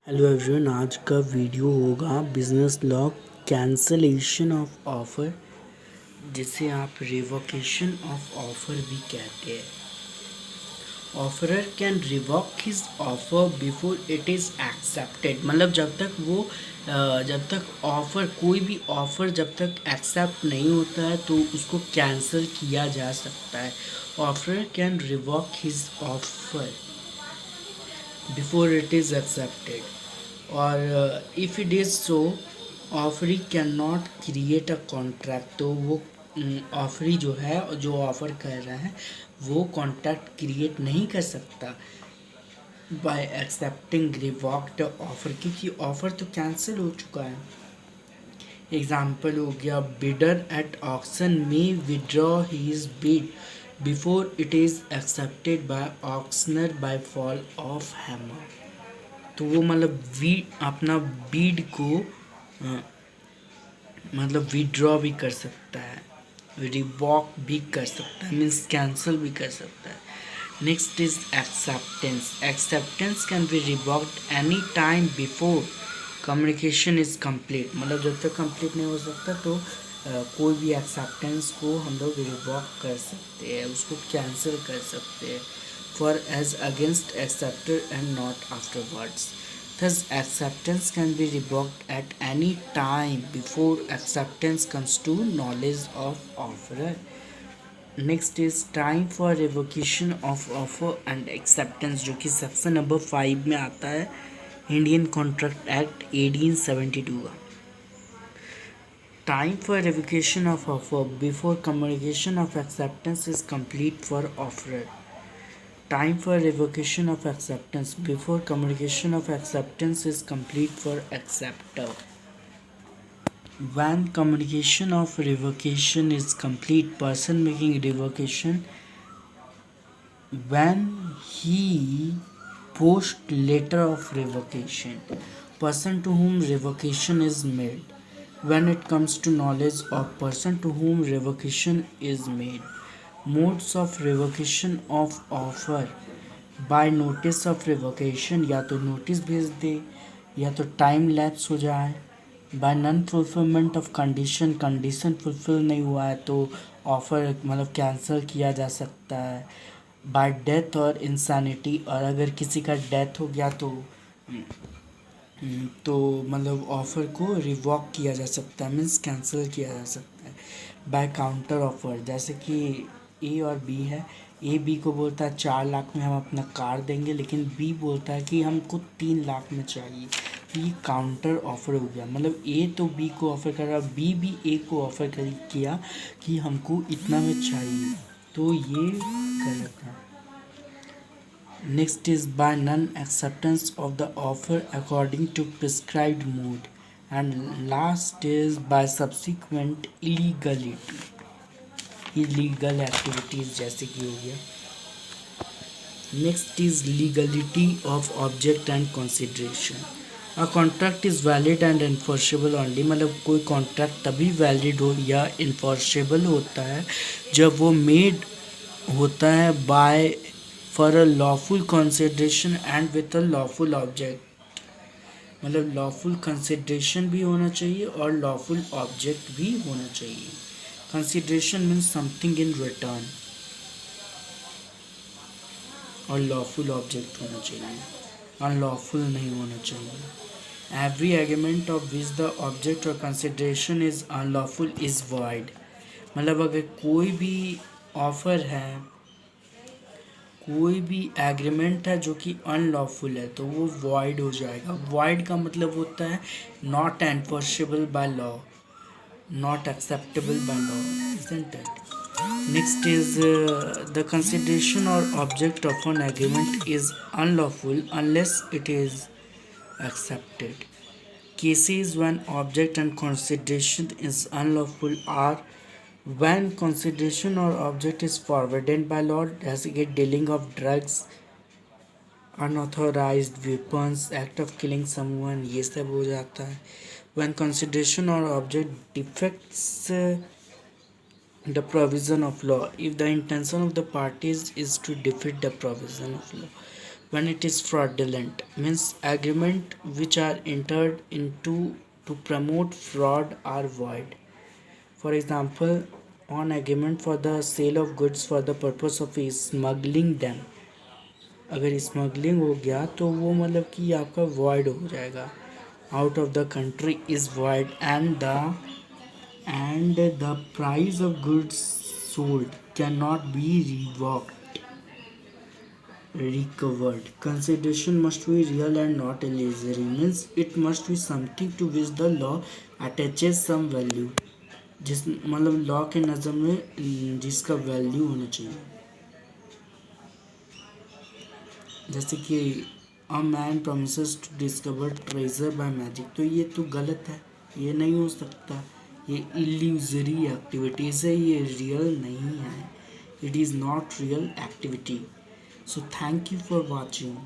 Hello everyone, आज का video होगा business law cancellation of offer, जिसे आप रिवोकेशन ऑफ ऑफर भी कहते हैं। Offeror can revoke his offer before it is accepted, मतलब जब तक ऑफर कोई भी ऑफर जब तक एक्सेप्ट नहीं होता है तो उसको कैंसिल किया जा सकता है। Offeror can revoke his offer before it is accepted, और if it is so offeree can not create a contract, तो वो ऑफरी जो है जो ऑफ़र कर रहा है वो कॉन्ट्रैक्ट क्रिएट नहीं कर सकता बाय एक्सेप्टिंग रिवॉक्ड ऑफर, क्योंकि ऑफर तो कैंसिल हो चुका है। एग्जाम्पल हो गया, बिडर एट ऑक्शन में withdraw his bid before it is accepted by auctioneer by fall of hammer. तो वो मतलब अपना बीड को मतलब विड्रॉ भी कर सकता है, रिवॉक भी कर सकता है, मीन्स कैंसिल भी कर सकता है। Next is acceptance. Acceptance can be revoked any time before communication is complete, मतलब जब तक कंप्लीट नहीं हो सकता तो कोई भी एक्सेप्टेंस को हम लोग रिवॉक कर सकते हैं, उसको कैंसिल कर सकते हैं, for as against accepted and not afterwards. Thus, acceptance can be revoked at any time before acceptance comes to knowledge of offerer. Next is time for revocation of offer and acceptance, जो कि section number 5 में आता है Indian contract act 1872 का। Time for revocation of offer before communication of acceptance is complete for offerer. Time for revocation of acceptance before communication of acceptance is complete for acceptor. When communication of revocation is complete, person making revocation, when he post letter of revocation, person to whom revocation is made, when it comes to knowledge of person to whom revocation is made. Modes of revocation of offer by notice of revocation, या तो notice भेज दे या तो time lapse हो जाए। Bye non fulfilment of condition, condition fulfil नहीं हुआ है तो ऑफ़र मतलब कैंसिल किया जा सकता है। बाय डेथ और इंसानिटी, और अगर किसी का डेथ हो गया तो मतलब ऑफ़र को रिवॉक किया जा सकता है, मीन्स कैंसिल किया जा सकता है। बाय काउंटर ऑफ़र, जैसे कि ए और बी है, ए बी को बोलता है 4 लाख में हम अपना कार देंगे, लेकिन बी बोलता है कि हमको 3 लाख में चाहिए, तो ये काउंटर ऑफ़र हो गया। मतलब ए तो बी को ऑफ़र कर रहा है, बी भी ए को ऑफ़र किया कि हमको इतना में चाहिए, तो ये गलत है। Next is by non-acceptance of the offer according to prescribed mode, and last is by subsequent illegal activities, जैसे कि हो गया। Next is legality of object and consideration. A contract is valid and enforceable only, मतलब कोई contract तभी valid हो या enforceable होता है जब वो मेड होता है by for a lawful consideration and with a lawful object, मतलब लॉफुल कंसिडरेशन भी होना चाहिए और लॉफुल ऑब्जेक्ट भी होना चाहिए। Consideration means something in return, और लॉफुल ऑब्जेक्ट होना चाहिए, अनलॉफुल नहीं होना चाहिए। Every agreement of which the object और consideration is unlawful is void, मतलब अगर कोई भी ऑफर है, कोई भी एग्रीमेंट है जो कि अनलॉफुल है तो वो वॉइड हो जाएगा। वॉइड का मतलब होता है not enforceable by law, not acceptable by law, isn't it? Next is the consideration or object of an agreement is unlawful unless it is accepted. Cases when object and consideration is unlawful are when consideration or object is forbidden by law, जैसे कि dealing of drugs, unauthorized weapons, act of killing someone, ये सब हो जाता है। when consideration or object defects the provision of law, if the intention of the parties is to defeat the provision of law, When it is fraudulent, means agreement which are entered into to promote fraud are void. For example, on agreement for the sale of goods for the purpose of smuggling them, अगर smuggling हो गया तो वो मतलब कि आपका void हो जाएगा. Out of the country is void, and the price of goods sold cannot be recovered. Consideration must be real and not illusory, means it must be something to which the law attaches some value, जिस मतलब law के नज़र में जिसका value होना चाहिए. जैसे कि a man promises to discover treasure by magic, तो ये तो गलत है, ये नहीं हो सकता. ये इल्यूजरी एक्टिविटीज़ है, ये रियल नहीं है. It is not real activity. So thank you for watching.